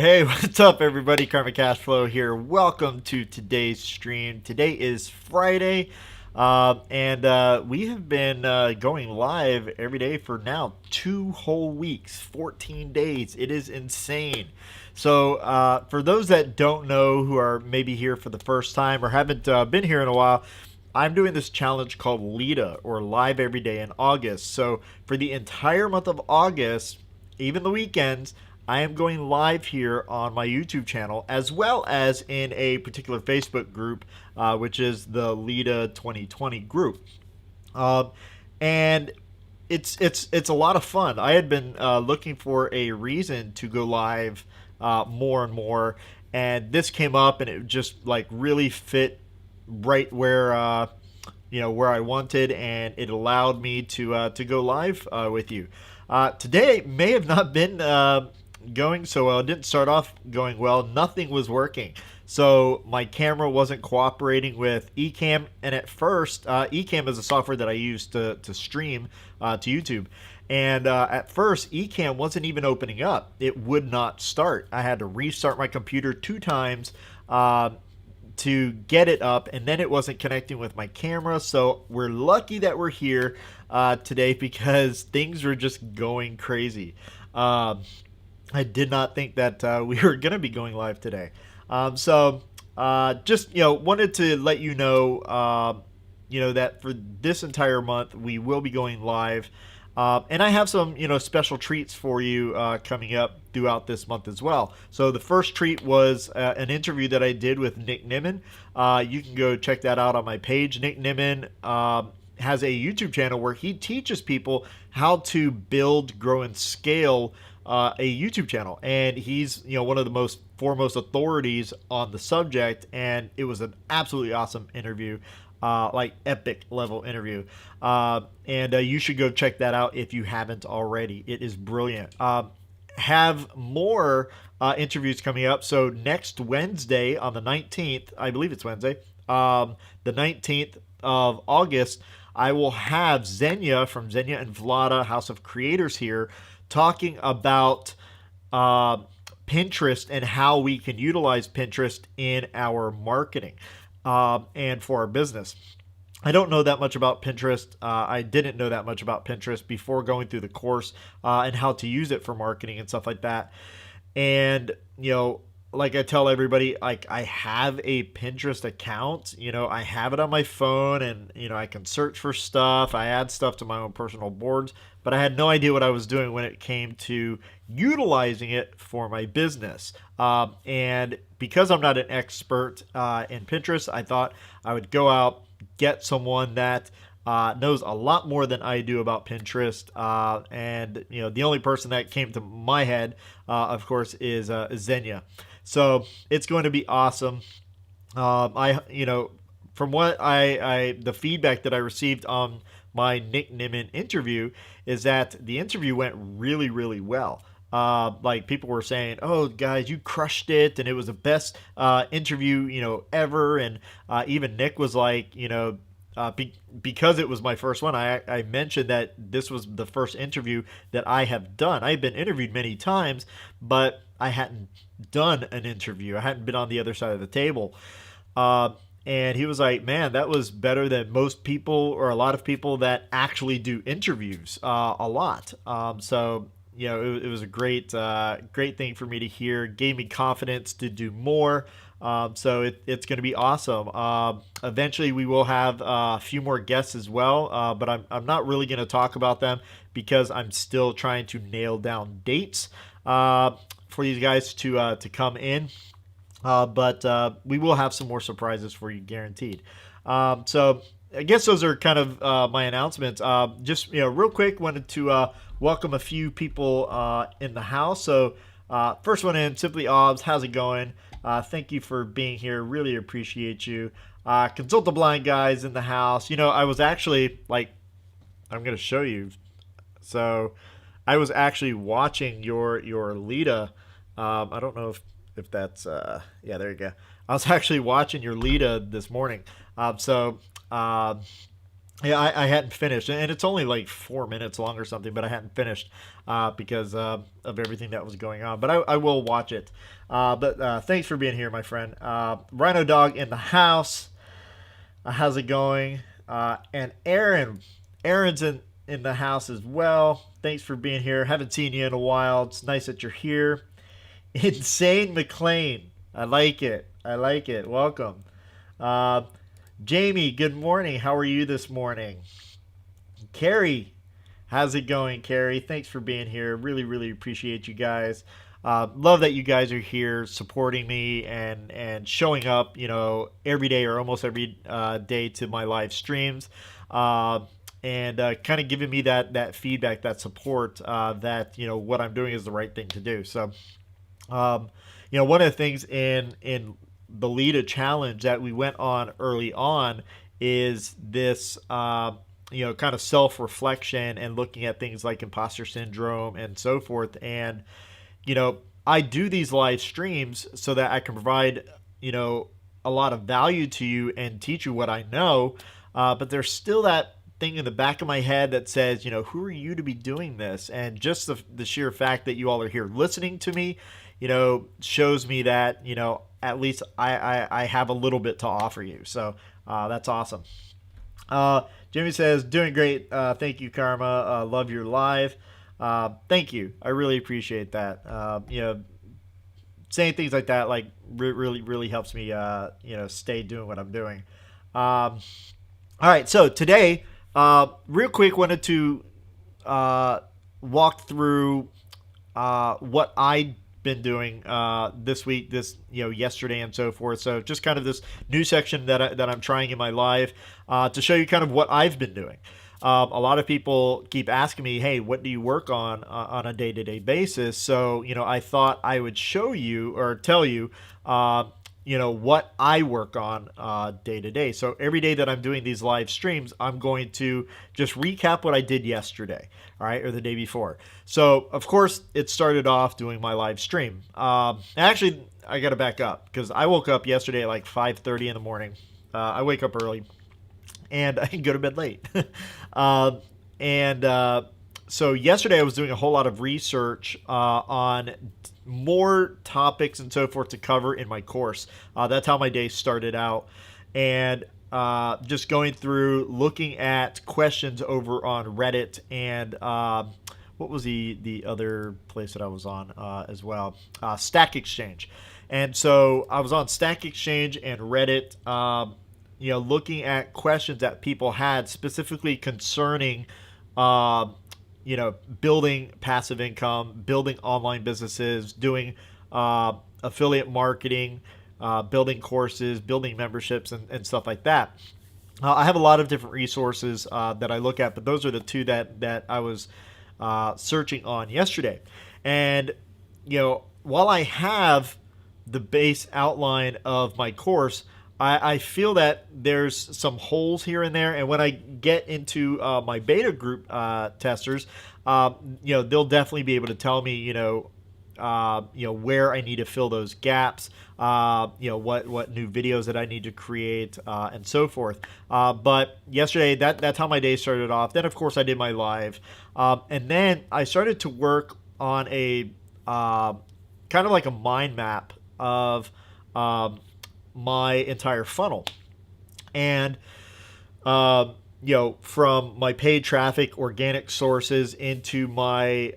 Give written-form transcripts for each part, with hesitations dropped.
Hey, what's up, everybody? Karma Cash Flow here. Welcome to today's stream. Today is Friday, and we have been going live every day for now 2 whole weeks, 14 days. It is insane. So, for those that don't know, who are maybe here for the first time or haven't been here in a while, I'm doing this challenge called LIDA, or Live Every Day in August. So, for the entire month of August, even the weekends, I am going live here on my YouTube channel, as well as in a particular Facebook group, which is the LIDA 2020 group. And it's a lot of fun. I had been looking for a reason to go live more and more, and this came up, and it just like really fit right where where I wanted, and it allowed me to go live with you. Today may have not been going so well. It didn't start off going well. Nothing was working. So my camera wasn't cooperating with Ecamm, and at first, Ecamm is a software that I use to stream to YouTube. And at first, Ecamm wasn't even opening up. It would not start. I had to restart my computer 2 times to get it up, and then it wasn't connecting with my camera. So we're lucky that we're here today, because things were just going crazy. I did not think that we were going to be going live today. So just, wanted to let you know, that for this entire month, we will be going live. And I have some, special treats for you coming up throughout this month as well. So the first treat was an interview that I did with Nick Nimmin. You can go check that out on my page. Nick Nimmin has a YouTube channel where he teaches people how to build, grow, and scale a YouTube channel, and he's one of the most foremost authorities on the subject, and it was an absolutely awesome interview, like epic level interview, and you should go check that out if you haven't already. It is brilliant. Have more interviews coming up. So next Wednesday on the 19th, I believe it's Wednesday, the 19th of August, I will have Xenia from Xenia and Vlada House of Creators here, talking about Pinterest and how we can utilize Pinterest in our marketing and for our business. I don't know that much about Pinterest. I didn't know that much about Pinterest before going through the course and how to use it for marketing and stuff like that. And, like I tell everybody, like, I have a Pinterest account. I have it on my phone, and I can search for stuff. I add stuff to my own personal boards, but I had no idea what I was doing when it came to utilizing it for my business. And because I'm not an expert in Pinterest, I thought I would go out, get someone that knows a lot more than I do about Pinterest. And the only person that came to my head, of course, is Xenia. So it's going to be awesome. From what the feedback that I received on my Nick Nimmin interview is that the interview went really, really well. Like, people were saying, "Oh, guys, you crushed it, and it was the best interview ever." And even Nick was like, because it was my first one, I mentioned that this was the first interview that I have done. I've been interviewed many times, but I hadn't done an interview. I hadn't been on the other side of the table. And he was like, "Man, that was better than most people, or a lot of people that actually do interviews a lot." So it was a great thing for me to hear. Gave me confidence to do more. So it's going to be awesome. Eventually, we will have a few more guests as well, but I'm not really going to talk about them because I'm still trying to nail down dates for these guys to come in. But we will have some more surprises for you, guaranteed. So I guess those are kind of my announcements. Just real quick, wanted to welcome a few people in the house. So first one in, Simply 𝐂𝐻𝐶, how's it going? Thank you for being here. Really appreciate you. Consult the Blind guys in the house. I was actually I'm going to show you. So I was actually watching your LIDA. I don't know if that's yeah, there you go. I was actually watching your LIDA this morning. Yeah, I hadn't finished, and it's only like 4 minutes long or something, but I hadn't finished because of everything that was going on. But I will watch it. But thanks for being here, my friend. Rhino Dog in the house. How's it going? And Aaron's in the house as well. Thanks for being here. Haven't seen you in a while. It's nice that you're here. Insane McLean. I like it. I like it. Welcome. Uh, Jamie, good morning. How are you this morning? Carrie, how's it going, Carrie? Thanks for being here. Really, really appreciate you guys. Love that you guys are here supporting me and showing up, every day or almost every day to my live streams, and kind of giving me that feedback, that support, that what I'm doing is the right thing to do. So, one of the things in the Lita challenge that we went on early on is this, kind of self reflection and looking at things like imposter syndrome and so forth. And, I do these live streams so that I can provide, a lot of value to you and teach you what I know. But there's still that thing in the back of my head that says, who are you to be doing this? And just the sheer fact that you all are here listening to me, shows me that, at least I have a little bit to offer you. So that's awesome. Jimmy says, doing great. Thank you, Karma. Love your live. Thank you. I really appreciate that. Saying things like that, like really, really helps me, stay doing what I'm doing. All right. So today, real quick, wanted to walk through what I been doing this week, yesterday, and so forth. So just kind of this new section that I'm trying in my live to show you kind of what I've been doing. A lot of people keep asking me, "Hey, what do you work on a day-to-day basis?" So I thought I would show you or tell you. What I work on day to day. So every day that I'm doing these live streams, I'm going to just recap what I did yesterday, all right, or the day before. So, of course, it started off doing my live stream. Actually, I got to back up because I woke up yesterday at like 5:30 in the morning. I wake up early, and I can go to bed late. So yesterday I was doing a whole lot of research on more topics and so forth to cover in my course. That's how my day started out. And just going through, looking at questions over on Reddit and what was the other place that I was on as well? Stack Exchange. And so I was on Stack Exchange and Reddit, looking at questions that people had specifically concerning building passive income, building online businesses, doing affiliate marketing, building courses, building memberships, and stuff like that. I have a lot of different resources that I look at, but those are the two that I was searching on yesterday. And, while I have the base outline of my course, I feel that there's some holes here and there, and when I get into my beta group testers, they'll definitely be able to tell me, where I need to fill those gaps, what new videos that I need to create, and so forth. But yesterday, that's how my day started off. Then, of course, I did my live, and then I started to work on a kind of like a mind map of my entire funnel. And, from my paid traffic, organic sources into my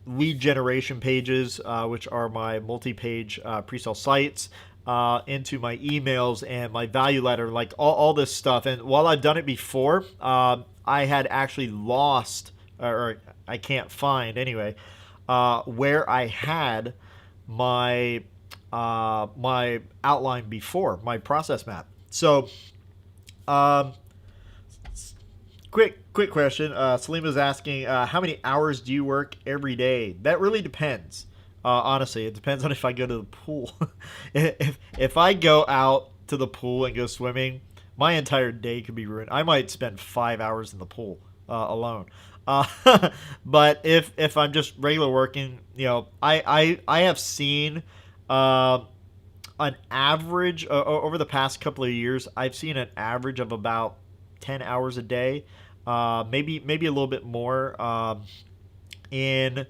lead generation pages, which are my multi-page pre-sale sites, into my emails and my value ladder, like all this stuff. And while I've done it before, I had actually lost, or I can't find anyway, where I had my my outline before, my process map. So, quick question. Salima's asking, how many hours do you work every day? That really depends. Honestly, it depends on if I go to the pool. if I go out to the pool and go swimming, my entire day could be ruined. I might spend 5 hours in the pool alone. But if I'm just regular working, I have seen an average over the past couple of years. I've seen an average of about 10 hours a day, maybe a little bit more. In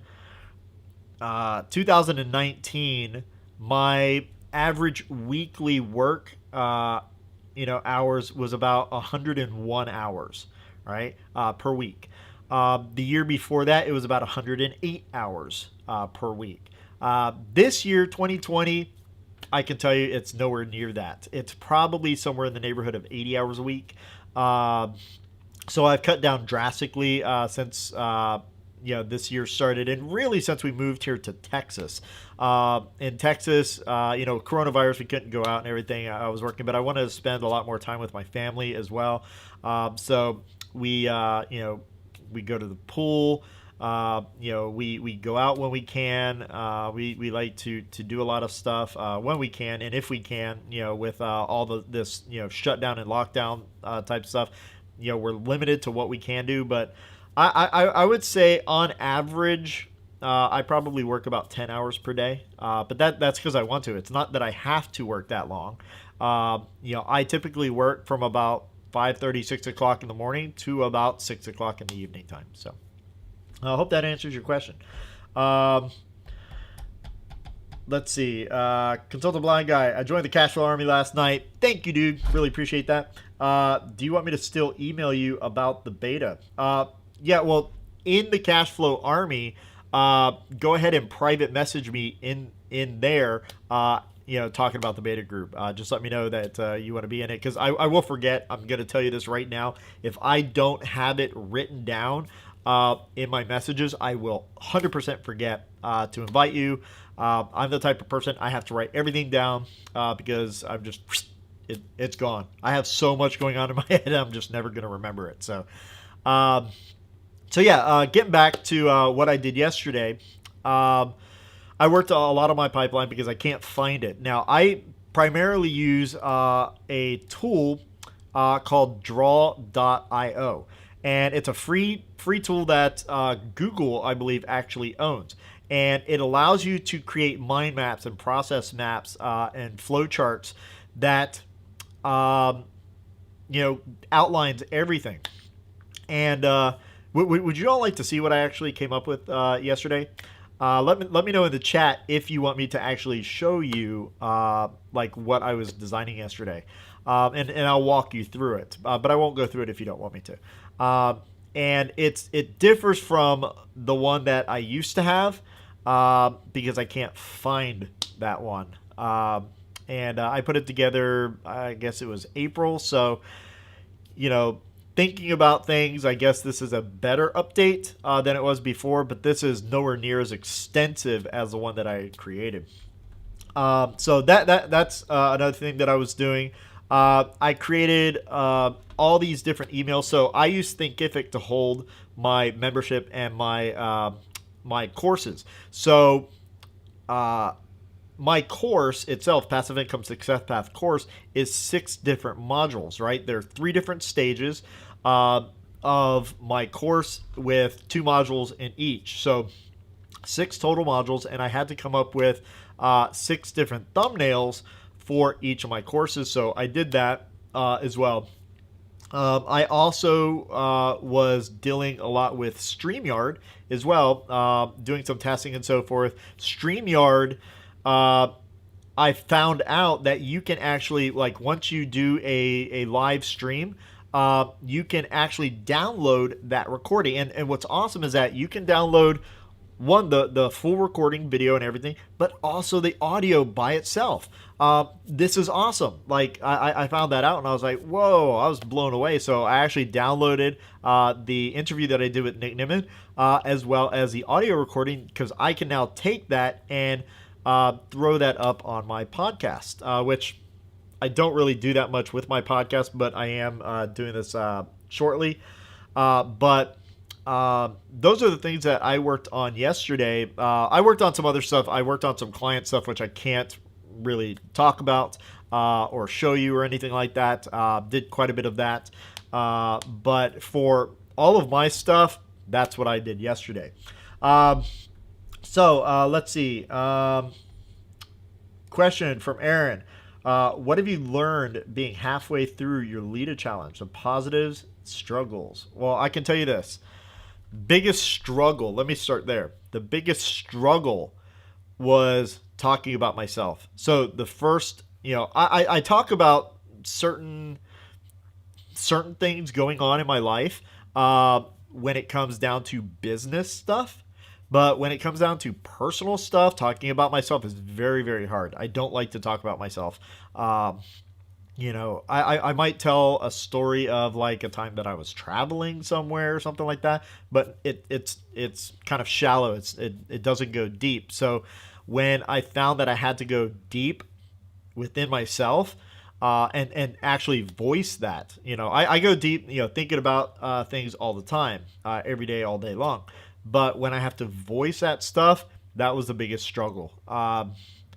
2019, my average weekly work hours was about 101 hours, right, per week. The year before that, it was about 108 hours per week. This year, 2020, I can tell you it's nowhere near that. It's probably somewhere in the neighborhood of 80 hours a week. So I've cut down drastically since this year started, and really since we moved here to Texas. In Texas, coronavirus, we couldn't go out and everything. I was working, but I wanted to spend a lot more time with my family as well. So we go to the pool. We go out when we can. We like to do a lot of stuff when we can, and if we can, with all this shutdown and lockdown type stuff, we're limited to what we can do. But I would say on average, I probably work about 10 hours per day. But that's because I want to. It's not that I have to work that long. I typically work from about 5:30, 6 o'clock in the morning to about 6 o'clock in the evening time. So I hope that answers your question. Let's see. Consultant Blind Guy, I joined the Cashflow Army last night. Thank you, dude. Really appreciate that. Do you want me to still email you about the beta? Yeah, well, in the Cashflow Army, go ahead and private message me in there, talking about the beta group. Just let me know that you want to be in it, because I will forget. I'm going to tell you this right now. If I don't have it written down in my messages, I will 100% forget to invite you. I'm the type of person, I have to write everything down because I'm just, it's gone. I have so much going on in my head, I'm just never going to remember it. So, getting back to what I did yesterday, I worked a lot on my pipeline because I can't find it. Now, I primarily use a tool called Draw.io, and it's a free tool that Google, I believe, actually owns. And it allows you to create mind maps and process maps and flowcharts that outlines everything. And would you all like to see what I actually came up with yesterday? Let me know in the chat if you want me to actually show you like what I was designing yesterday, and I'll walk you through it. But I won't go through it if you don't want me to. And it differs from the one that I used to have because I can't find that one. And I put it together, I guess it was April. So, thinking about things, I guess this is a better update than it was before, but this is nowhere near as extensive as the one that I created. So that's another thing that I was doing. I created all these different emails. So I use Thinkific to hold my membership and my my courses. So my course itself, Passive Income Success Path course, is 6 different modules, right? There are 3 different stages of my course with 2 modules in each. So 6 total modules, and I had to come up with 6 different thumbnails for each of my courses. So I did that as well. I also was dealing a lot with StreamYard as well, doing some testing and so forth. StreamYard, I found out that you can actually, like, once you do a live stream, you can actually download that recording. And what's awesome is that you can download the full recording video and everything, but also the audio by itself. This is awesome. Like, I found that out and I was like, whoa, I was blown away. So I actually downloaded the interview that I did with Nick Nimmin, as well as the audio recording, because I can now take that and throw that up on my podcast, which I don't really do that much with my podcast, but I am doing this shortly. But those are the things that I worked on yesterday. I worked on some other stuff. I worked on some client stuff, which I can't really talk about or show you or anything like that. Did quite a bit of that. But for all of my stuff, that's what I did yesterday. So let's see. Question from Aaron. What have you learned being halfway through your LEDA challenge? The positives, struggles. Well, I can tell you this. Biggest struggle, let me start there. The biggest struggle was talking about myself. So the first, I talk about certain things going on in my life when it comes down to business stuff. But when it comes down to personal stuff, talking about myself is very, very hard. I don't like to talk about myself. I might tell a story of like a time that I was traveling somewhere or something like that, but it's kind of shallow. It doesn't go deep. So when I found that I had to go deep within myself, and actually voice that, I go deep, thinking about things all the time, every day, all day long. But when I have to voice that stuff, that was the biggest struggle.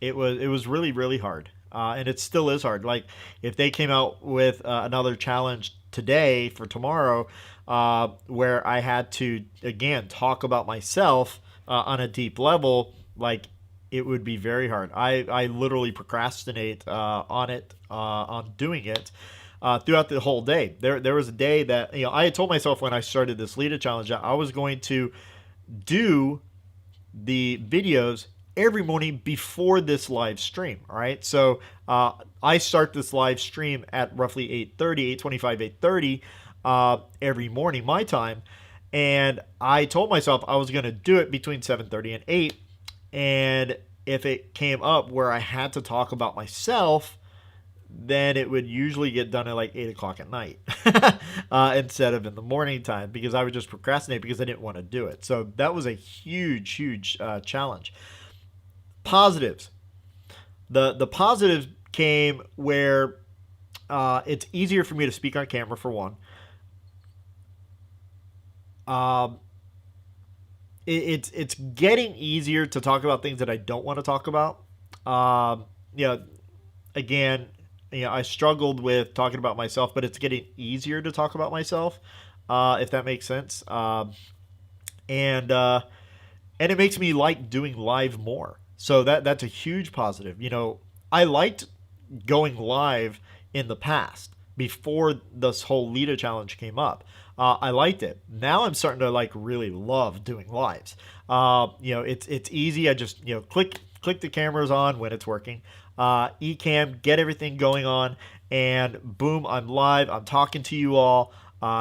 It was really, really hard. And it still is hard. Like if they came out with another challenge today for tomorrow, where I had to again talk about myself on a deep level, like it would be very hard. I literally procrastinate on it, on doing it. Throughout the whole day, there was a day that I had told myself when I started this LEDA challenge that I was going to do the videos every morning before this live stream. All right, so I start this live stream at roughly 8:30, 8:25, 8:30 every morning my time, and I told myself I was going to do it between 7:30 and 8. And if it came up where I had to talk about myself, then it would usually get done at like 8 o'clock at night instead of in the morning time, because I would just procrastinate because I didn't want to do it. So that was a huge challenge. Positives. The positives came where it's easier for me to speak on camera, for one. It's getting easier to talk about things that I don't want to talk about. Again, I struggled with talking about myself, but it's getting easier to talk about myself, if that makes sense. And it makes me like doing live more. So that's a huge positive. I liked going live in the past before this whole LEDA challenge came up. I liked it. Now I'm starting to like really love doing lives. It's easy. I just click the cameras on when it's working. eCam, get everything going on, and boom, I'm live. I'm talking to you all,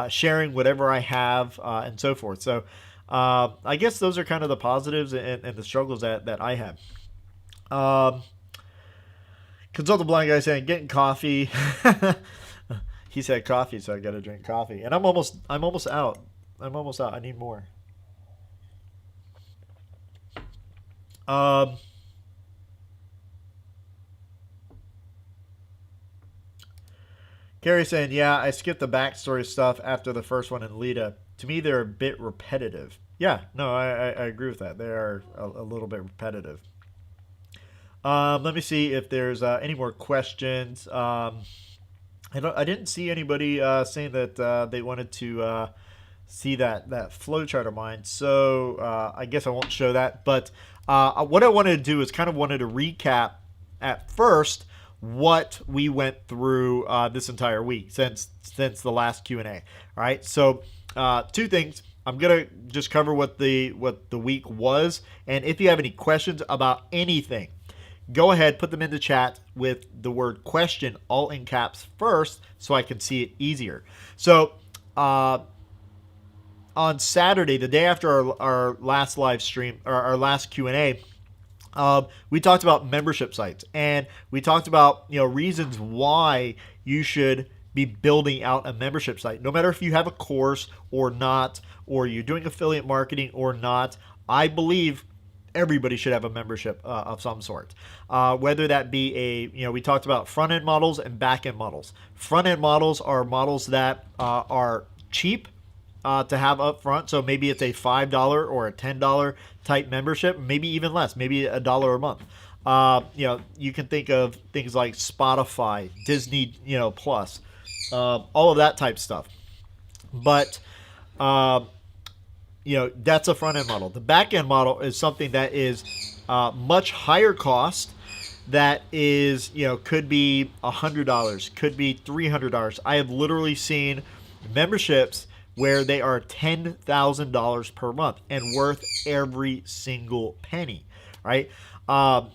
sharing whatever I have, and so forth. So I guess those are kind of the positives and the struggles that I had. Consult the blind guy saying getting coffee. He said coffee, so I got to drink coffee, and I'm almost out. I need more. Carrie saying, yeah, I skipped the backstory stuff after the first one in LEDA. To me, they're a bit repetitive. Yeah, no, I agree with that. They are a little bit repetitive. Let me see if there's any more questions. I didn't see anybody saying that they wanted to see that flowchart of mine, so I guess I won't show that. But what I wanted to do is kind of wanted to recap at first what we went through this entire week since the last Q&A. All right, so two things. I'm gonna just cover what the week was, and if you have any questions about anything, go ahead, put them in the chat with the word question all in caps first so I can see it easier. So on Saturday, the day after our last live stream, or our last Q&A, we talked about membership sites, and we talked about reasons why you should be building out a membership site. No matter if you have a course or not, or you're doing affiliate marketing or not, I believe everybody should have a membership of some sort. Whether that be we talked about front-end models and back-end models. Front-end models are models that are cheap to have up front. So maybe it's a $5 or a $10 type membership, maybe even less, maybe $1 a month. You can think of things like Spotify, Disney, Plus, all of that type stuff. But that's a front end model. The back end model is something that is much higher cost, that is, could be $100, could be $300. I have literally seen memberships where they are $10,000 per month and worth every single penny, right? So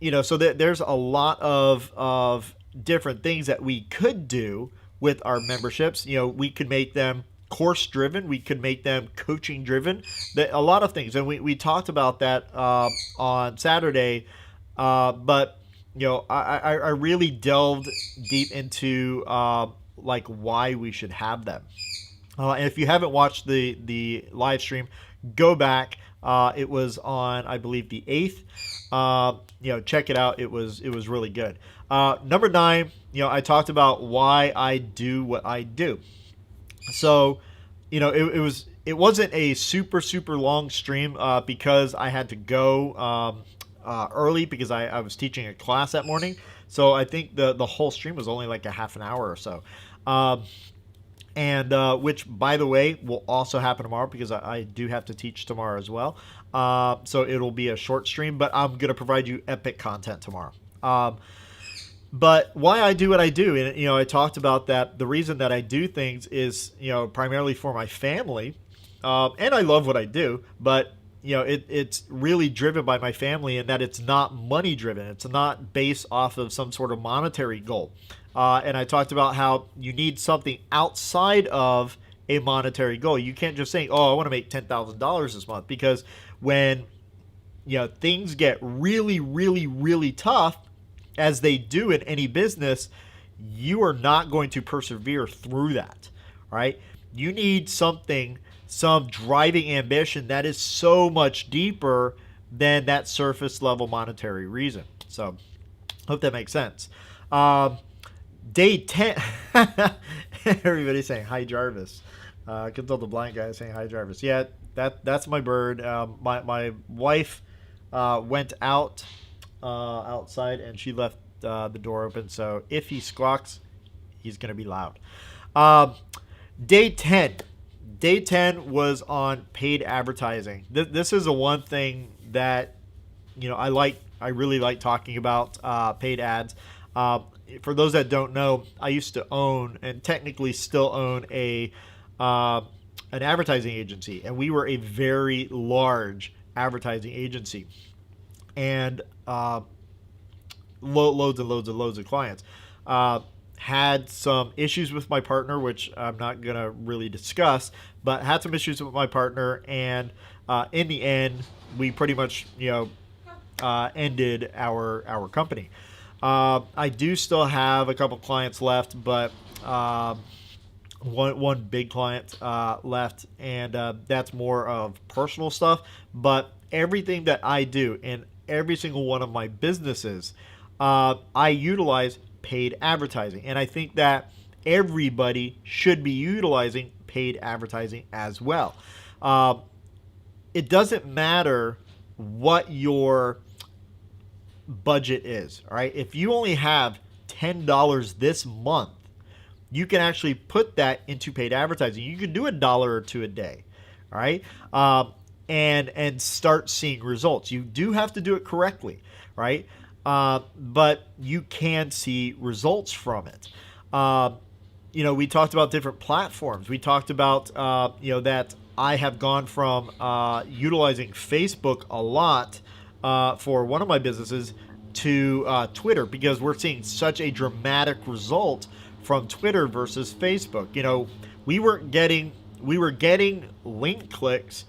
there's a lot of different things that we could do with our memberships. We could make them course driven, we could make them coaching driven, a lot of things, and we talked about that on Saturday. But I really delved deep into like why we should have them. And if you haven't watched the live stream, go back. It was on, I believe, the 8th. Check it out. It was really good. Number 9, I talked about why I do what I do. So, it wasn't a super long stream because I had to go early because I was teaching a class that morning. So I think the whole stream was only like a half an hour or so. And which, by the way, will also happen tomorrow because I do have to teach tomorrow as well. So it'll be a short stream, but I'm going to provide you epic content tomorrow. But why I do what I do, and I talked about that. The reason that I do things is primarily for my family, and I love what I do. But it's really driven by my family, and that it's not money driven. It's not based off of some sort of monetary goal. And I talked about how you need something outside of a monetary goal. You can't just say, "Oh, I want to make $10,000 this month," because when things get really tough, as they do in any business, you are not going to persevere through that, right? You need some driving ambition that is so much deeper than that surface level monetary reason. So, hope that makes sense. Day 10. Everybody's saying hi, Jarvis. I can tell the blind guy is saying hi, Jarvis. Yeah, that's my bird. My wife went outside and she left the door open. So if he squawks, he's gonna be loud. Day 10. Day 10 was on paid advertising. This is the one thing that I really like talking about, paid ads. For those that don't know, I used to own and technically still own an advertising agency, and we were a very large advertising agency, and loads of clients. Had some issues with my partner, which I'm not gonna really discuss, but had some issues with my partner, and in the end, we pretty much ended our company. I do still have a couple clients left, but one big client left, and that's more of personal stuff. But everything that I do in every single one of my businesses, I utilize paid advertising, and I think that everybody should be utilizing paid advertising as well. It doesn't matter what your budget is, all right? If you only have $10 this month, you can actually put that into paid advertising. You can do $1 or $2 a day, all right? And start seeing results. You do have to do it correctly, right? But you can see results from it. We talked about different platforms. We talked about, that I have gone from utilizing Facebook a lot for one of my businesses to Twitter, because we're seeing such a dramatic result from Twitter versus Facebook. We were getting link clicks,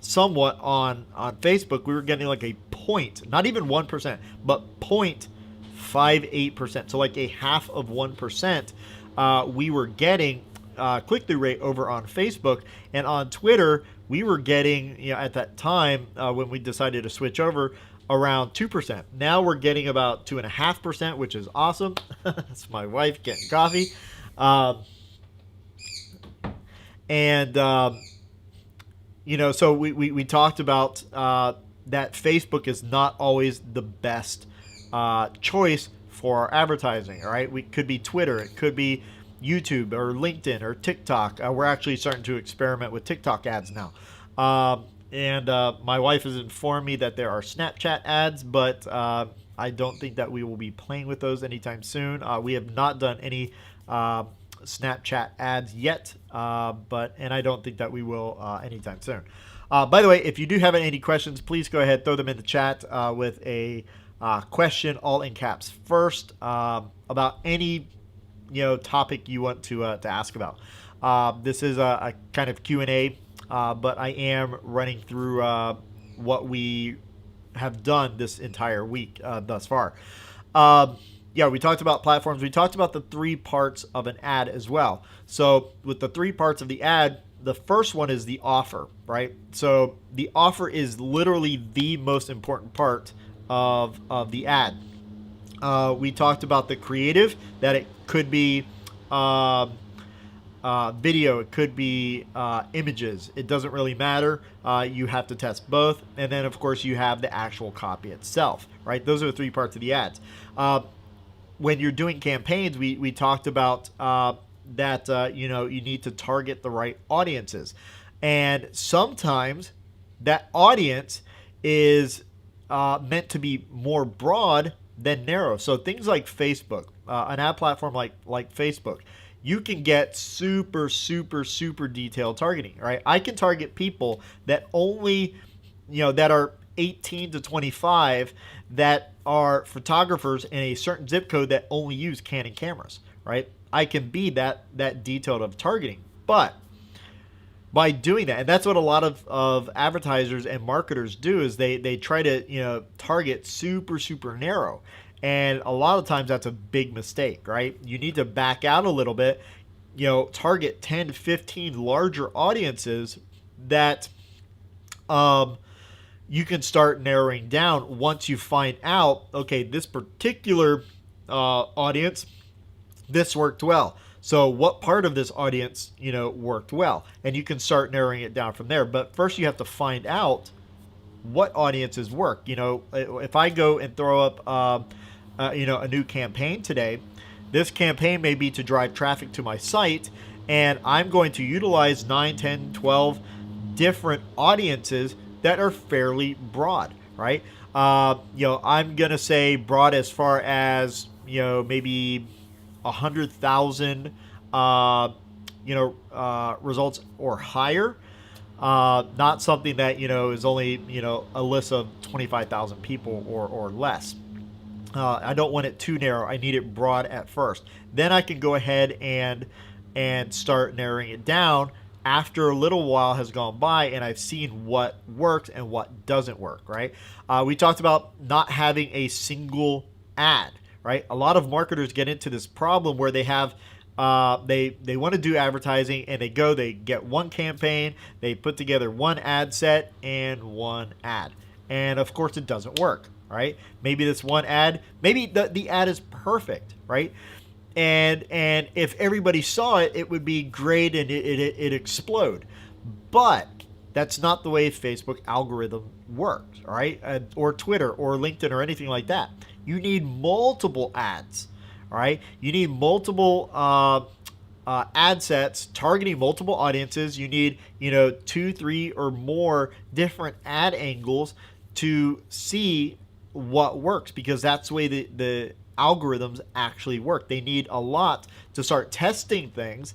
somewhat on Facebook. We were getting like a point, not even 1%, but 0.58%. So like a half of 1%. We were getting click-through rate over on Facebook, and on Twitter we were getting, at that time when we decided to switch over, around 2%. Now we're getting about 2.5%, which is awesome. That's my wife getting coffee. So we talked about that Facebook is not always the best choice for our advertising. All right, it could be Twitter, it could be YouTube or LinkedIn or TikTok. We're actually starting to experiment with TikTok ads now. And my wife has informed me that there are Snapchat ads, but I don't think that we will be playing with those anytime soon. We have not done any Snapchat ads yet, and I don't think that we will anytime soon. By the way, if you do have any questions, please go ahead, throw them in the chat with a question, all in caps first, about any topic you want to ask about. This is a kind of Q&A, but I am running through what we have done this entire week thus far. Yeah, we talked about platforms. We talked about the 3 parts of an ad as well. So with the 3 parts of the ad, the first one is the offer, right? So the offer is literally the most important part of the ad. We talked about the creative, that it could be video, it could be images. It doesn't really matter. You have to test both. And then, of course, you have the actual copy itself, right? Those are the 3 parts of the ads. When you're doing campaigns, we talked about that you need to target the right audiences. And sometimes that audience is meant to be more broad than narrow. So things like Facebook, an ad platform like Facebook, you can get super detailed targeting, right? I can target people that only, that are 18 to 25, that are photographers in a certain zip code that only use Canon cameras, right? I can be that detailed of targeting. But by doing that, and that's what a lot of advertisers and marketers do, is they try to target super narrow. And a lot of times that's a big mistake, right? You need to back out a little bit, target 10 to 15 larger audiences that you can start narrowing down once you find out, okay, this particular audience, this worked well. So what part of this audience, worked well? And you can start narrowing it down from there. But first you have to find out what audiences work. If I go and throw up, a new campaign today, this campaign may be to drive traffic to my site, and I'm going to utilize 9, 10, 12 different audiences that are fairly broad, right? I'm going to say broad as far as, maybe 100,000, results or higher. Not something that, is only, a list of 25,000 people or less. I don't want it too narrow. I need it broad at first. Then I can go ahead and start narrowing it down after a little while has gone by and I've seen what works and what doesn't work, right? We talked about not having a single ad, right? A lot of marketers get into this problem where they have they want to do advertising and they get one campaign, they put together one ad set and one ad. And of course it doesn't work, right? Maybe this one ad, maybe the ad is perfect, right? And if everybody saw it, it would be great and it explode. But that's not the way Facebook algorithm works, right? Or Twitter or LinkedIn or anything like that. You need multiple ads, right? You need multiple ad sets targeting multiple audiences. You need 2, 3, or more different ad angles to see what works, because that's the way the algorithms actually work. They need a lot to start testing things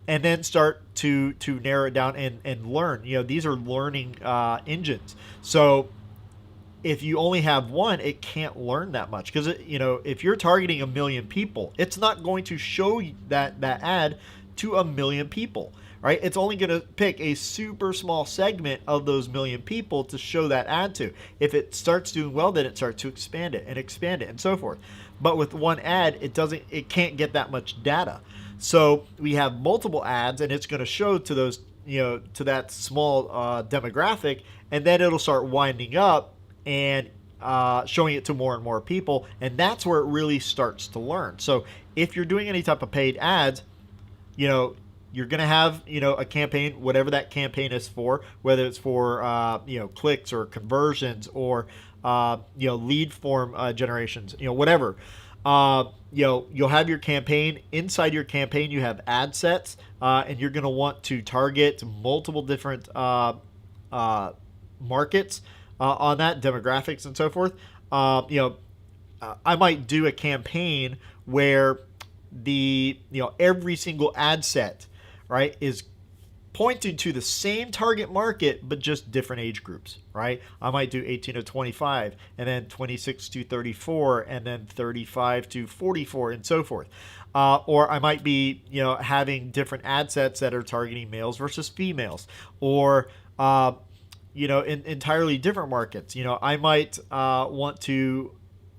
and then start to narrow it down and learn. These are learning engines. So if you only have one, it can't learn that much, because if you're targeting 1 million people, it's not going to show that ad to 1 million people, right? It's only going to pick a super small segment of those 1 million people to show that ad to. If it starts doing well, then it starts to expand it and so forth. But with one ad, it can't get that much data. So we have multiple ads, and it's going to show to those, to that small demographic, and then it'll start winding up and showing it to more and more people, and that's where it really starts to learn. So if you're doing any type of paid ads, you're going to have, a campaign, whatever that campaign is for, whether it's for, clicks or conversions or, lead form generations, whatever. You'll have your campaign. Inside your campaign, you have ad sets, and you're going to want to target multiple different markets on that, demographics and so forth. I might do a campaign where every single ad set, right, is pointed to the same target market, but just different age groups, right? I might do 18 to 25, and then 26 to 34, and then 35 to 44, and so forth. Or I might be, having different ad sets that are targeting males versus females, or in entirely different markets. I might want to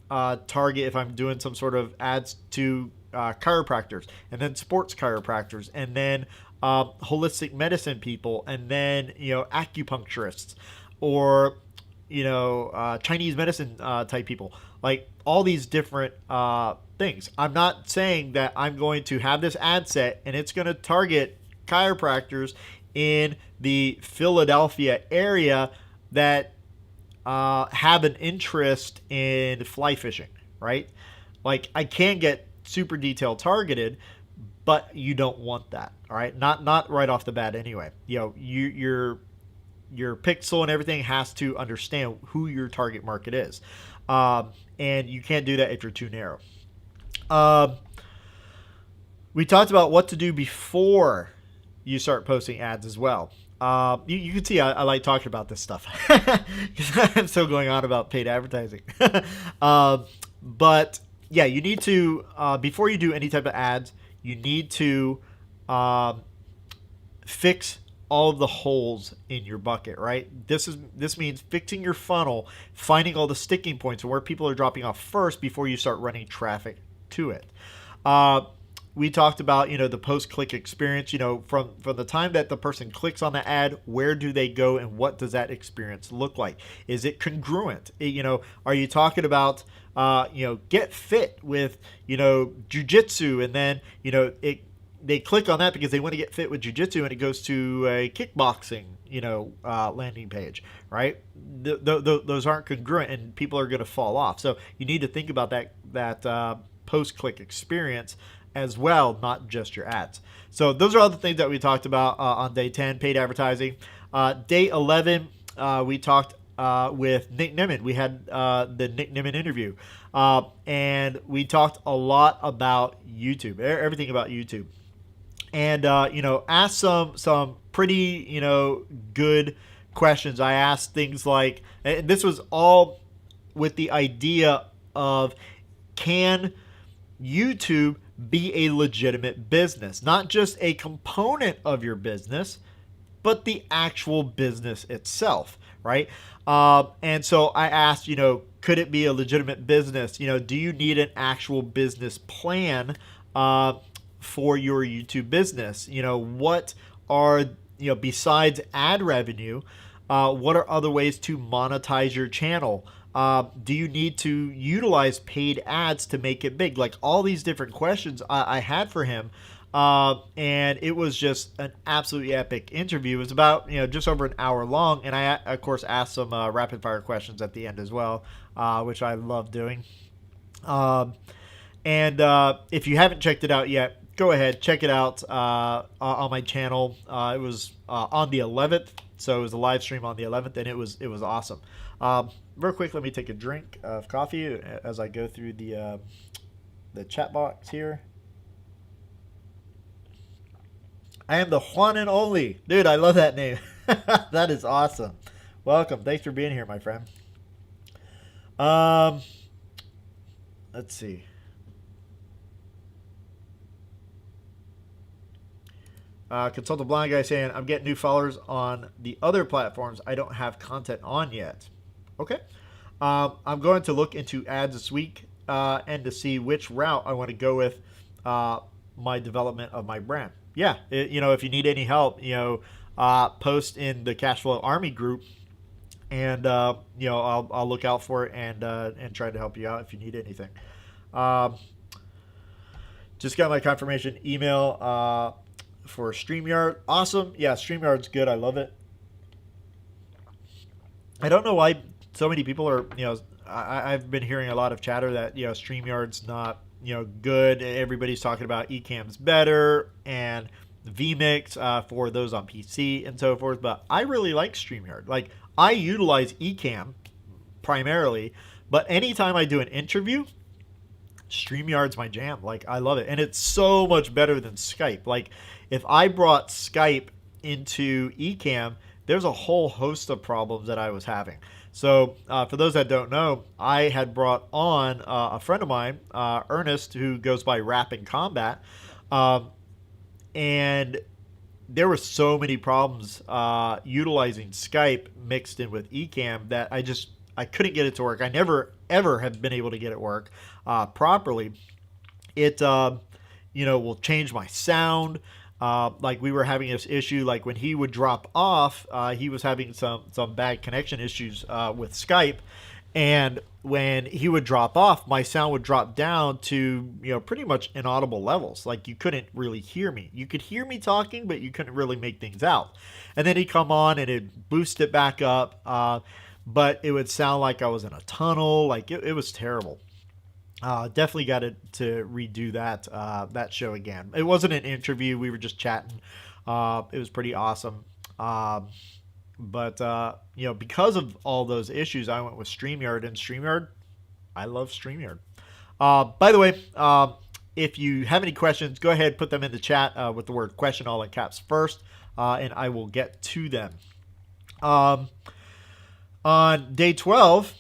target, if I'm doing some sort of ads, to chiropractors, and then sports chiropractors, and then holistic medicine people, and then acupuncturists, or Chinese medicine type people, like all these different things. I'm not saying that I'm going to have this ad set and it's going to target chiropractors in the Philadelphia area that have an interest in fly fishing, right? Like, I can get super detailed targeted, but you don't want that, all right? Not right off the bat anyway. Your pixel and everything has to understand who your target market is, and you can't do that if you're too narrow. We talked about what to do before you start posting ads as well. You can see I like talking about this stuff because I'm still going on about paid advertising. But yeah, you need to, before you do any type of ads, you need to fix all of the holes in your bucket, right? This means fixing your funnel, finding all the sticking points and where people are dropping off first before you start running traffic to it. We talked about, the post-click experience, from the time that the person clicks on the ad, where do they go and what does that experience look like? Is it congruent? Are you talking about, get fit with, jujitsu, and then, they click on that because they want to get fit with jiu-jitsu, and it goes to a kickboxing, landing page, right? Those aren't congruent, and people are going to fall off. So you need to think about that post-click experience as well, not just your ads. So those are all the things that we talked about on day 10, paid advertising. Day 11, we talked with Nick Nimmin. We had the Nick Nimmin interview, and we talked a lot about YouTube, everything about YouTube. And asked some pretty good questions. I asked things like, and this was all with the idea of, can YouTube be a legitimate business, not just a component of your business, but the actual business itself, right? And so I asked, could it be a legitimate business? Do you need an actual business plan for your YouTube business? What are, besides ad revenue, what are other ways to monetize your channel? Do you need to utilize paid ads to make it big? Like, all these different questions I had for him. And it was just an absolutely epic interview. It was about, just over an hour long. And I, of course, asked some rapid fire questions at the end as well, which I love doing. And if you haven't checked it out yet, go ahead, check it out on my channel. It was on the 11th. So it was a live stream on the 11th, and it was awesome. Real quick, let me take a drink of coffee as I go through the chat box here. I am the one and only. Dude, I love that name. That is awesome. Welcome. Thanks for being here, my friend. Let's see. Consultant Blind Guy saying, I'm getting new followers on the other platforms I don't have content on yet. Okay. I'm going to look into ads this week and to see which route I want to go with my development of my brand. Yeah, if you need any help, post in the Cashflow Army group, and I'll look out for it and try to help you out if you need anything. Just got my confirmation email for StreamYard. Awesome. Yeah, StreamYard's good. I love it. I don't know why so many people are, I've been hearing a lot of chatter that, StreamYard's not, good. Everybody's talking about Ecamm's better and vMix for those on PC and so forth. But I really like StreamYard. Like, I utilize eCam primarily, but anytime I do an interview, StreamYard's my jam. Like, I love it. And it's so much better than Skype. Like, if I brought Skype into eCam, there's a whole host of problems that I was having. So, for those that don't know, I had brought on a friend of mine, Ernest, who goes by Rap in Combat. And there were so many problems utilizing Skype mixed in with eCam that I couldn't get it to work. I never ever have been able to get it work properly. It will change my sound. Like, we were having this issue. Like, when he would drop off, he was having some bad connection issues with Skype, and when he would drop off, my sound would drop down to pretty much inaudible levels. Like, you couldn't really hear me. You could hear me talking, but you couldn't really make things out. And then he'd come on and it'd boost it back up, but it would sound like I was in a tunnel. Like, it was terrible. Definitely got to redo that show again. It wasn't an interview. We were just chatting. It was pretty awesome. But because of all those issues, I went with StreamYard. And StreamYard, I love StreamYard. By the way, if you have any questions, go ahead, put them in the chat with the word question all in caps first, and I will get to them. On day 12,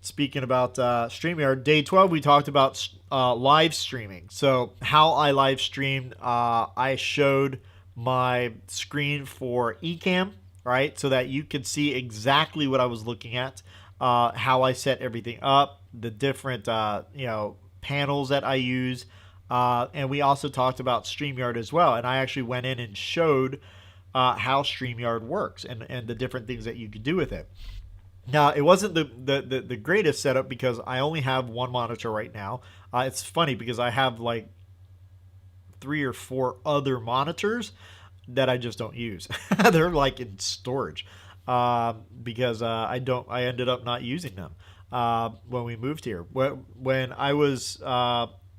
speaking about StreamYard, day 12, we talked about live streaming. So how I live streamed, I showed my screen for eCam, right? So that you could see exactly what I was looking at, how I set everything up, the different, panels that I use. And we also talked about StreamYard as well. And I actually went in and showed how StreamYard works and the different things that you could do with it. Now, it wasn't the greatest setup because I only have one monitor right now. It's funny because I have like 3 or 4 other monitors that I just don't use. They're like in storage because I ended up not using them when we moved here. When I was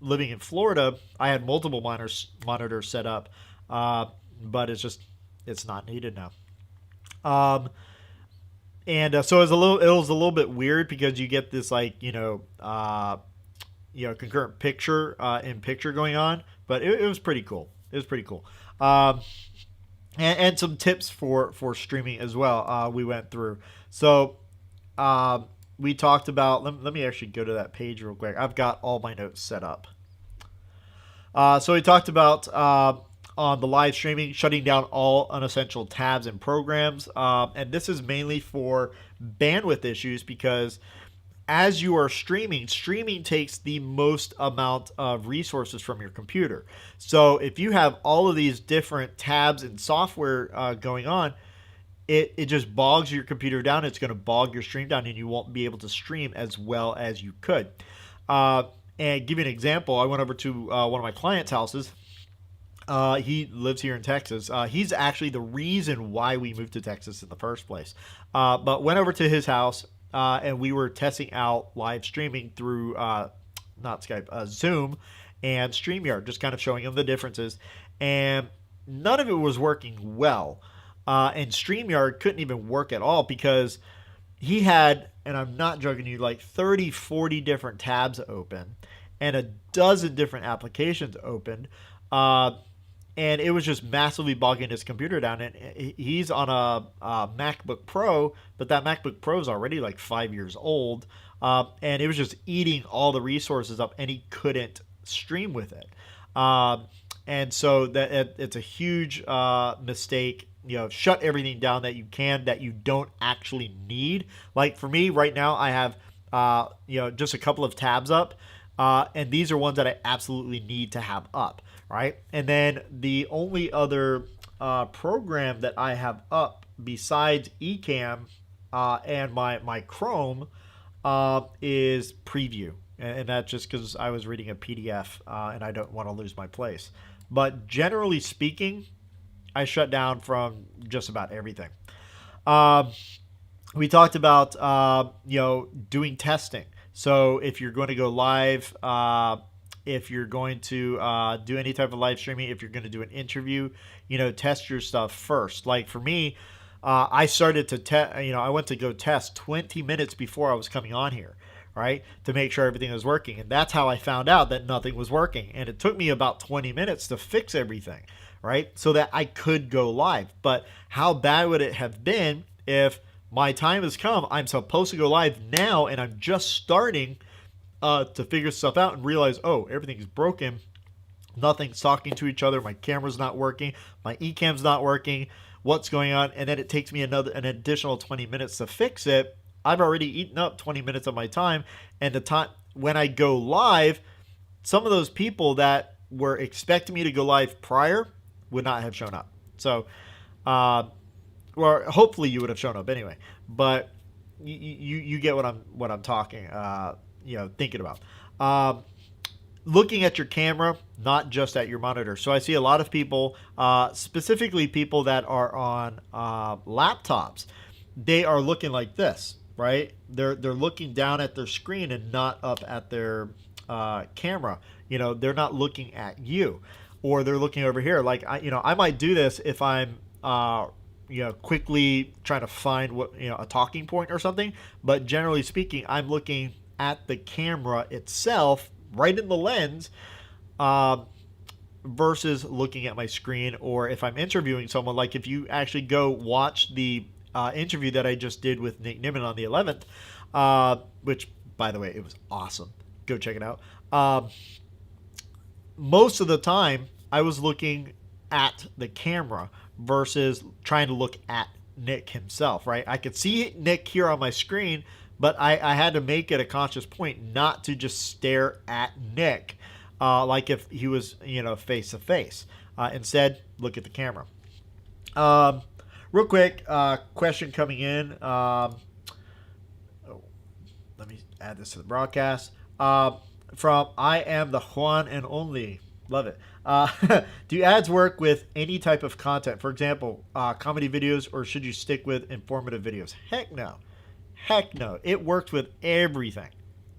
living in Florida, I had multiple monitors set up, but it's not needed now. And so it was a little bit weird because you get this like concurrent picture in picture going on, but it was pretty cool. It was pretty cool. And some tips for streaming as well. We went through. So we talked about. Let me actually go to that page real quick. I've got all my notes set up. So we talked about on the live streaming, shutting down all unessential tabs and programs. And this is mainly for bandwidth issues because as you are streaming takes the most amount of resources from your computer. So if you have all of these different tabs and software going on, it just bogs your computer down. It's going to bog your stream down and you won't be able to stream as well as you could. And give you an example, I went over to one of my clients' houses. He lives here in Texas. He's actually the reason why we moved to Texas in the first place. But went over to his house, and we were testing out live streaming through not Skype, Zoom and StreamYard, just kind of showing him the differences. And none of it was working well. And StreamYard couldn't even work at all because he had, and I'm not joking you, like 30, 40 different tabs open and a dozen different applications opened. And it was just massively bogging his computer down. And he's on a MacBook Pro, but that MacBook Pro is already like 5 years old. And it was just eating all the resources up, and he couldn't stream with it. And so it's a huge mistake. Shut everything down that you can, that you don't actually need. Like for me right now, I have just a couple of tabs up. And these are ones that I absolutely need to have up, right? And then the only other program that I have up besides eCam and my Chrome is Preview. And that's just because I was reading a PDF and I don't want to lose my place. But generally speaking, I shut down from just about everything. We talked about, doing testing. So if you're going to go live, if you're going to do any type of live streaming, if you're going to do an interview, test your stuff first. Like for me, I started to I went to go test 20 minutes before I was coming on here, right, to make sure everything was working. And that's how I found out that nothing was working. And it took me about 20 minutes to fix everything, right, so that I could go live. But how bad would it have been if my time has come, I'm supposed to go live now, and I'm just starting to figure stuff out and realize, oh, everything's broken. Nothing's talking to each other. My camera's not working. My eCam's not working. What's going on? And then it takes me an additional 20 minutes to fix it. I've already eaten up 20 minutes of my time. And the time when I go live, some of those people that were expecting me to go live prior would not have shown up. So, or hopefully you would have shown up anyway. But you get what I'm talking, thinking about. Looking at your camera, not just at your monitor. So I see a lot of people, specifically people that are on laptops, they are looking like this, right? They're looking down at their screen and not up at their camera. They're not looking at you, or they're looking over here. Like I might do this if I'm quickly trying to find a talking point or something. But generally speaking, I'm looking at the camera itself, right in the lens, versus looking at my screen. Or if I'm interviewing someone, like if you actually go watch the interview that I just did with Nick Niven on the 11th, which, by the way, it was awesome. Go check it out. Most of the time, I was looking at the camera versus trying to look at Nick himself, right? I could see Nick here on my screen, but I had to make it a conscious point not to just stare at Nick like if he was, face to face. Instead, look at the camera. Real quick, question coming in. Let me add this to the broadcast. From I am the one and only. Love it. Do ads work with any type of content? For example, comedy videos, or should you stick with informative videos? Heck no. Heck no. It works with everything.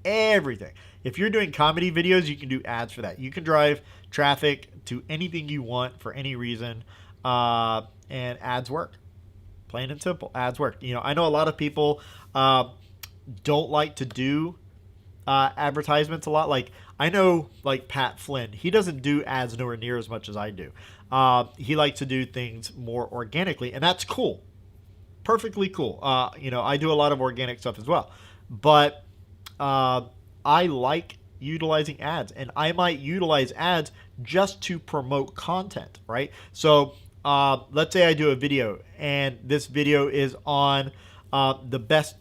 Everything. If you're doing comedy videos, you can do ads for that. You can drive traffic to anything you want for any reason, and ads work. Plain and simple. Ads work. I know a lot of people don't like to do advertisements a lot. Like, I know, like Pat Flynn, he doesn't do ads nowhere near as much as I do. He likes to do things more organically, and that's cool. Perfectly cool. I do a lot of organic stuff as well, but I like utilizing ads, and I might utilize ads just to promote content, right? So let's say I do a video, and this video is on the best,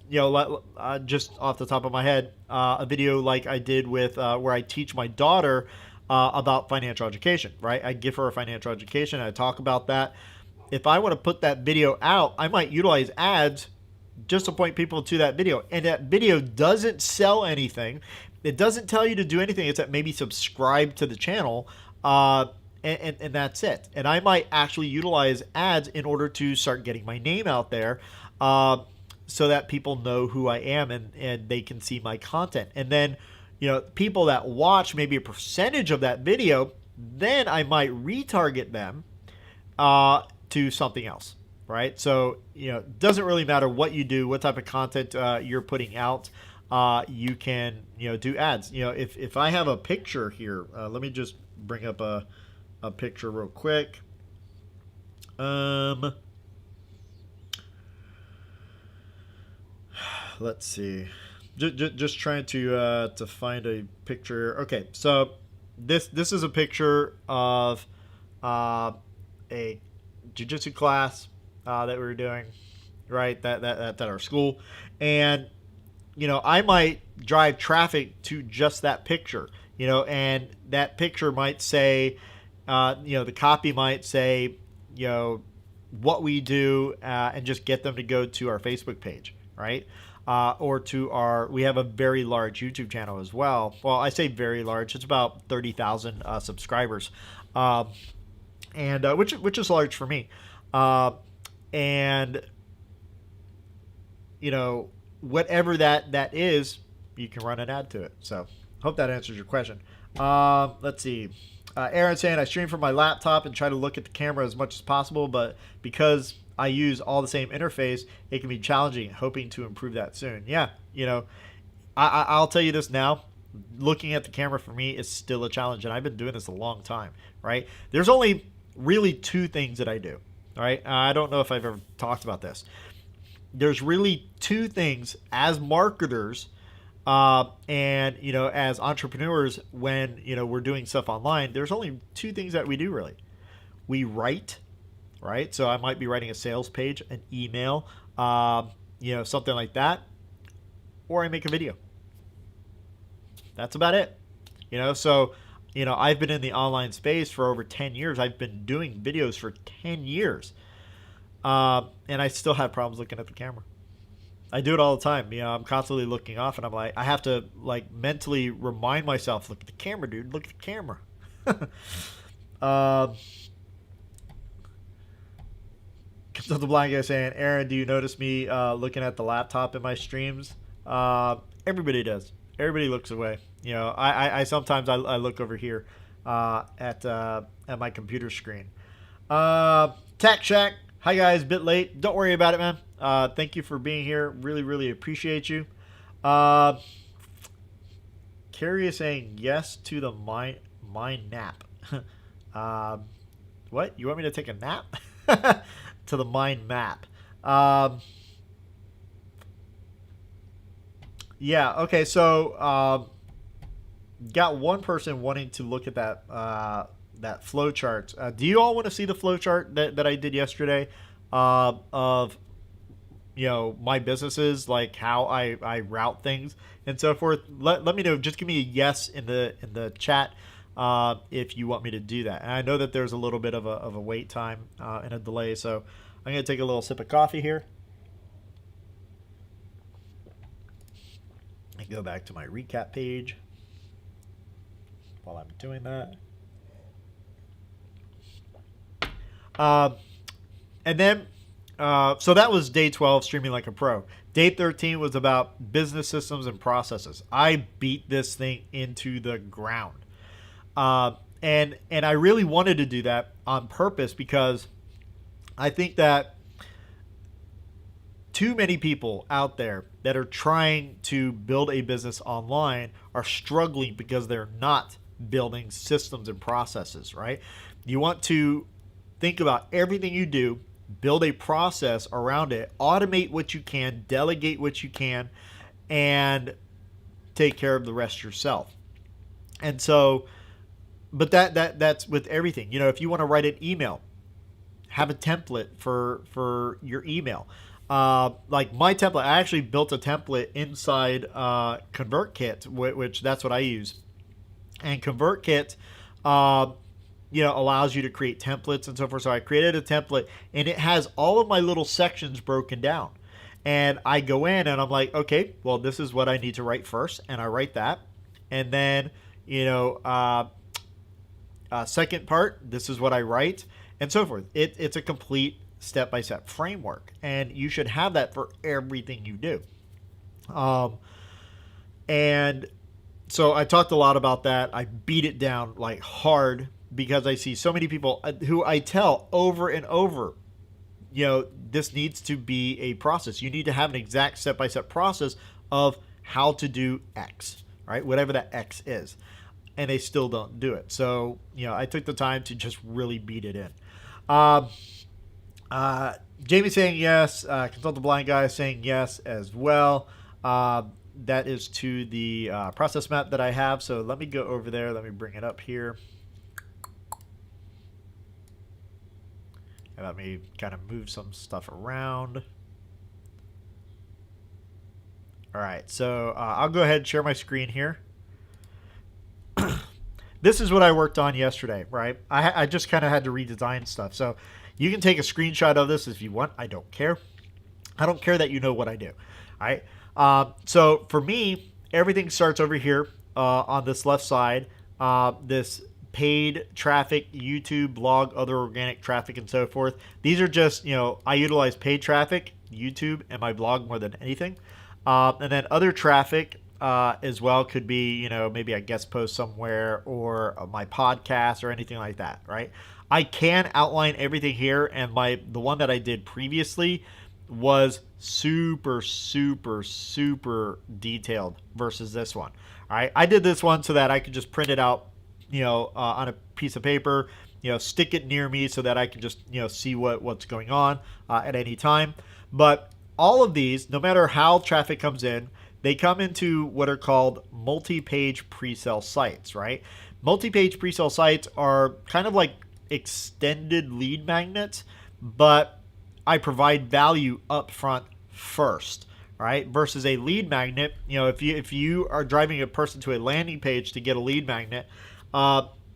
just off the top of my head, a video like I did with where I teach my daughter about financial education, right? I give her a financial education. I talk about that. If I want to put that video out, I might utilize ads just to point people to that video. And that video doesn't sell anything. It doesn't tell you to do anything except maybe subscribe to the channel. And that's it. And I might actually utilize ads in order to start getting my name out there, so that people know who I am and they can see my content. And then, people that watch maybe a percentage of that video, then I might retarget them to something else, right? So, it doesn't really matter what you do, what type of content you're putting out. You can, do ads. If I have a picture here, let me just bring up a picture real quick. Let's see. Just trying to find a picture. Okay, so this is a picture of a jiu-jitsu class that we were doing, right? That at our school, and I might drive traffic to just that picture, and that picture might say, the copy might say, what we do, and just get them to go to our Facebook page, right? Or to we have a very large YouTube channel as well. Well, I say very large. It's about 30,000 subscribers, and which is large for me. And whatever that is, you can run an ad to it. So hope that answers your question. Let's see. Aaron saying, I stream from my laptop and try to look at the camera as much as possible, but because I use all the same interface, it can be challenging, hoping to improve that soon. Yeah, I'll tell you this now. Looking at the camera for me is still a challenge, and I've been doing this a long time, right? There's only really two things that I do, all right? I don't know if I've ever talked about this. There's really two things as marketers and, as entrepreneurs when, we're doing stuff online. There's only two things that we do really. We write, right? So I might be writing a sales page, an email, something like that, or I make a video. That's about it. So I've been in the online space for over 10 years. I've been doing videos for 10 years. And I still have problems looking at the camera. I do it all the time. I'm constantly looking off, and I'm like, I have to mentally remind myself, look at the camera, dude. Look at the camera. So the blind guy saying, Aaron, do you notice me looking at the laptop in my streams? Everybody does. Everybody looks away. I sometimes I look over here at my computer screen. Tack Shack, hi guys, bit late. Don't worry about it, man. Thank you for being here. Really, really appreciate you. Carrie is saying yes to the mind nap. What? You want me to take a nap? To the mind map. Yeah, okay, so got one person wanting to look at that flow chart. Do you all want to see the flow chart that I did yesterday of my businesses, like how I route things and so forth? Let me know. Just give me a yes in the chat if you want me to do that. And I know that there's a little bit of a wait time and a delay, so I'm going to take a little sip of coffee here. I go back to my recap page while I'm doing that. And then, so that was day 12, streaming like a pro. Day 13 was about business systems and processes. I beat this thing into the ground. And I really wanted to do that on purpose because I think that too many people out there that are trying to build a business online are struggling because they're not building systems and processes, right? You want to think about everything you do, build a process around it, automate what you can, delegate what you can, and take care of the rest yourself. And so, but that's with everything. If you want to write an email, have a template for your email. Like my template, I actually built a template inside ConvertKit, which that's what I use. And ConvertKit, allows you to create templates and so forth. So I created a template, and it has all of my little sections broken down. And I go in, and I'm like, okay, well, this is what I need to write first, and I write that. And then, second part, this is what I write, and so forth. It's a complete step-by-step framework, and you should have that for everything you do. And so I talked a lot about that. I beat it down like hard because I see so many people who I tell over and over, this needs to be a process. You need to have an exact step-by-step process of how to do X, right? Whatever that X is. And they still don't do it. So, I took the time to just really beat it in. Jamie saying yes. Consult the blind guy saying yes as well. That is to the process map that I have. So let me go over there. Let me bring it up here. And let me kind of move some stuff around. All right. So I'll go ahead and share my screen here. This is what I worked on yesterday, right? I just kind of had to redesign stuff. So you can take a screenshot of this if you want. I don't care. I don't care that you know what I do. All right. So for me, everything starts over here on this left side. This paid traffic, YouTube, blog, other organic traffic, and so forth. These are just, I utilize paid traffic, YouTube, and my blog more than anything. And then other traffic as well could be, maybe a guest post somewhere or my podcast or anything like that, right? I can outline everything here, and the one that I did previously was super, super, super detailed versus this one. All right, I did this one so that I could just print it out, on a piece of paper, stick it near me so that I can just, see what's going on at any time. But all of these, no matter how traffic comes in, they come into what are called multi-page pre-sale sites, right? Multi-page pre-sale sites are kind of like extended lead magnets, but I provide value up front first, right? Versus a lead magnet, if you are driving a person to a landing page to get a lead magnet,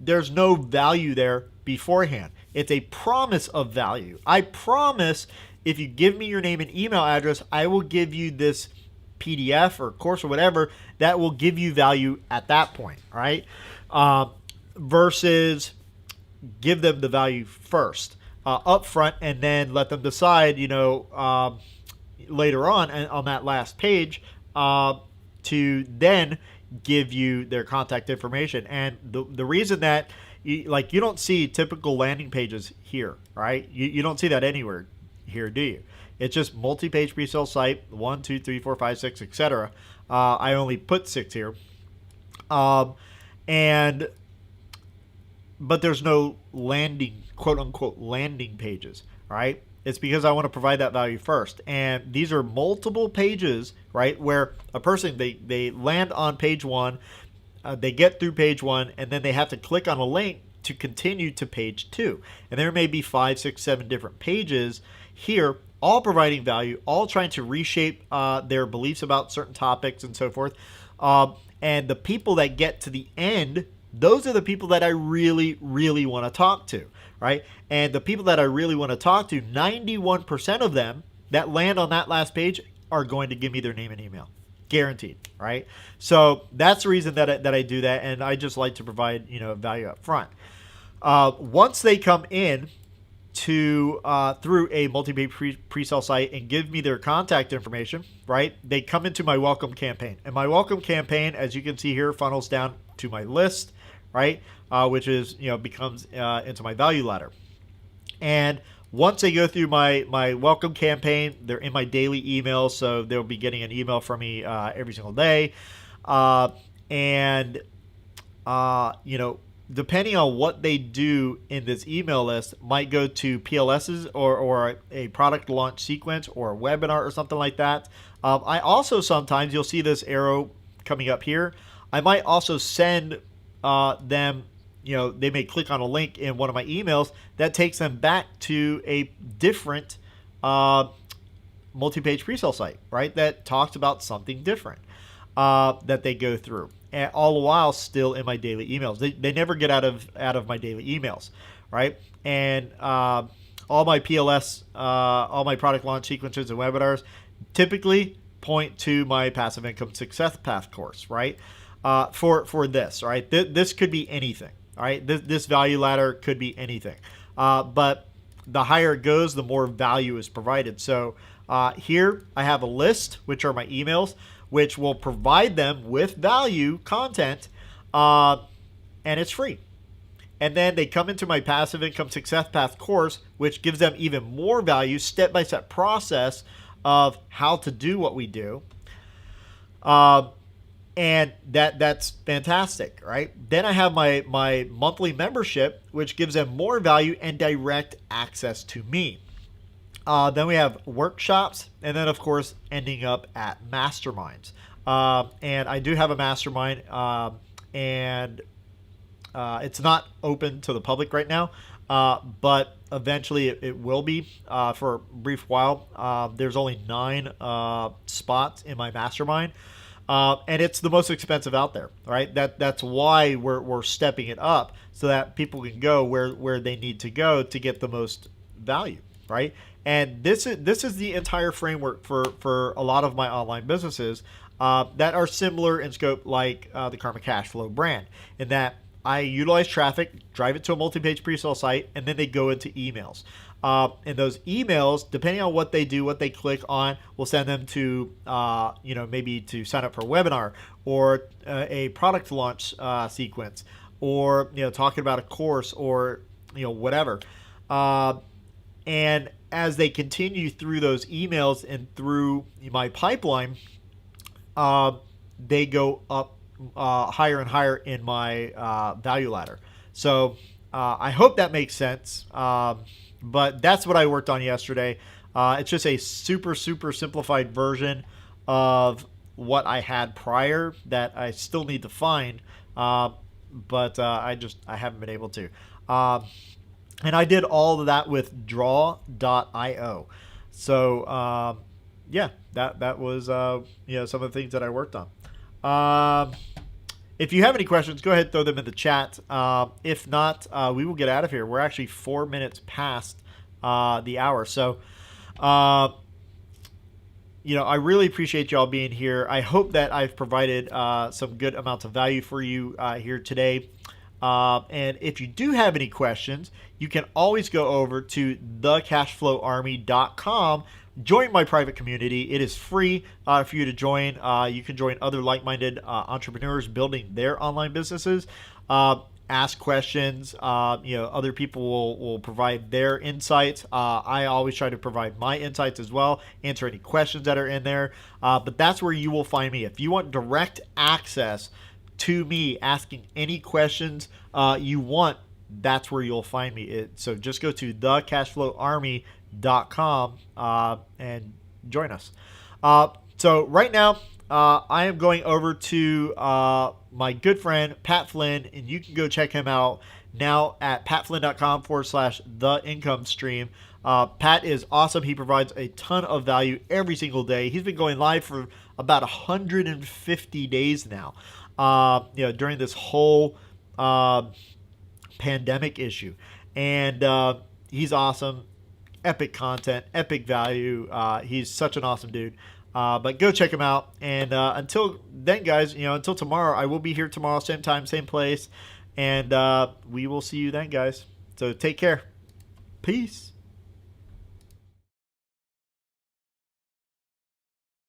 there's no value there beforehand. It's a promise of value. I promise if you give me your name and email address, I will give you this PDF or course or whatever that will give you value at that point, right? Versus give them the value first up front and then let them decide, later on that last page to then give you their contact information. And the reason that you don't see typical landing pages here, right? You don't see that anywhere here, do you? It's just multi-page pre-sale site, 1, 2, 3, 4, 5, 6, etc. I only put 6 here. But there's no quote unquote landing pages, right? It's because I want to provide that value first. And these are multiple pages, right? Where a person, they land on page 1, they get through page 1, and then they have to click on a link to continue to page 2. And there may be 5, 6, 7 different pages here, all providing value, all trying to reshape their beliefs about certain topics and so forth. And the people that get to the end, those are the people that I really, really want to talk to, right? And the people that I really want to talk to, 91% of them that land on that last page are going to give me their name and email. Guaranteed, right? So that's the reason that I do that, and I just like to provide, value up front. Once they come in to through a multi-page pre-sale site and give me their contact information, right? They come into my welcome campaign, and my welcome campaign, as you can see here, funnels down to my list, right? Which is, becomes into my value ladder. And once they go through my welcome campaign, they're in my daily emails, so they'll be getting an email from me every single day. Depending on what they do in this email list, might go to PLSs or a product launch sequence or a webinar or something like that. I also sometimes, you'll see this arrow coming up here, I might also send them, they may click on a link in one of my emails that takes them back to a different multi-page pre-sale site, right? That talks about something different that they go through. And all the while still in my daily emails. They never get out of my daily emails, right? And all my PLS, all my product launch sequences and webinars typically point to my passive income success path course, right? For this, right? This could be anything, all right? This value ladder could be anything. But the higher it goes, the more value is provided. So here I have a list, which are my emails, which will provide them with value content, and it's free. And then they come into my Passive Income Success Path course, which gives them even more value, step-by-step process of how to do what we do. And that's fantastic, right? Then I have my monthly membership, which gives them more value and direct access to me. Then we have workshops, and then of course ending up at masterminds. And I do have a mastermind, and it's not open to the public right now, but eventually it will be for a brief while. There's only 9 spots in my mastermind, and it's the most expensive out there, right? That's why we're stepping it up so that people can go where they need to go to get the most value, right? And this is the entire framework for a lot of my online businesses that are similar in scope, like the Karma Cash Flow brand, in that I utilize traffic, drive it to a multi-page pre-sale site, and then they go into emails. And those emails, depending on what they do, what they click on, will send them to, maybe to sign up for a webinar or a product launch sequence, or talking about a course, or whatever. And as they continue through those emails and through my pipeline, they go up higher and higher in my value ladder. So I hope that makes sense. But that's what I worked on yesterday. It's just a super, super simplified version of what I had prior that I still need to find. But I haven't been able to. And I did all of that with draw.io. So yeah, that was some of the things that I worked on. If you have any questions, go ahead and throw them in the chat. If not, we will get out of here. We're actually 4 minutes past the hour. So I really appreciate y'all being here. I hope that I've provided some good amounts of value for you here today. And if you do have any questions, you can always go over to thecashflowarmy.com. Join my private community. It is free for you to join. You can join other like-minded entrepreneurs building their online businesses. Ask questions. Other people will provide their insights. I always try to provide my insights as well, answer any questions that are in there. But that's where you will find me. If you want direct access to me asking any questions you want, that's where you'll find me. So just go to thecashflowarmy.com and join us. So right now, I am going over to my good friend Pat Flynn, and you can go check him out now at patflynn.com/theincomestream. Pat is awesome. He provides a ton of value every single day. He's been going live for about 150 days now. During this whole pandemic issue, and he's awesome. Epic content, epic value. He's such an awesome dude. But go check him out. And until then, guys, until tomorrow, I will be here tomorrow, same time, same place, and we will see you then, guys. So take care. Peace.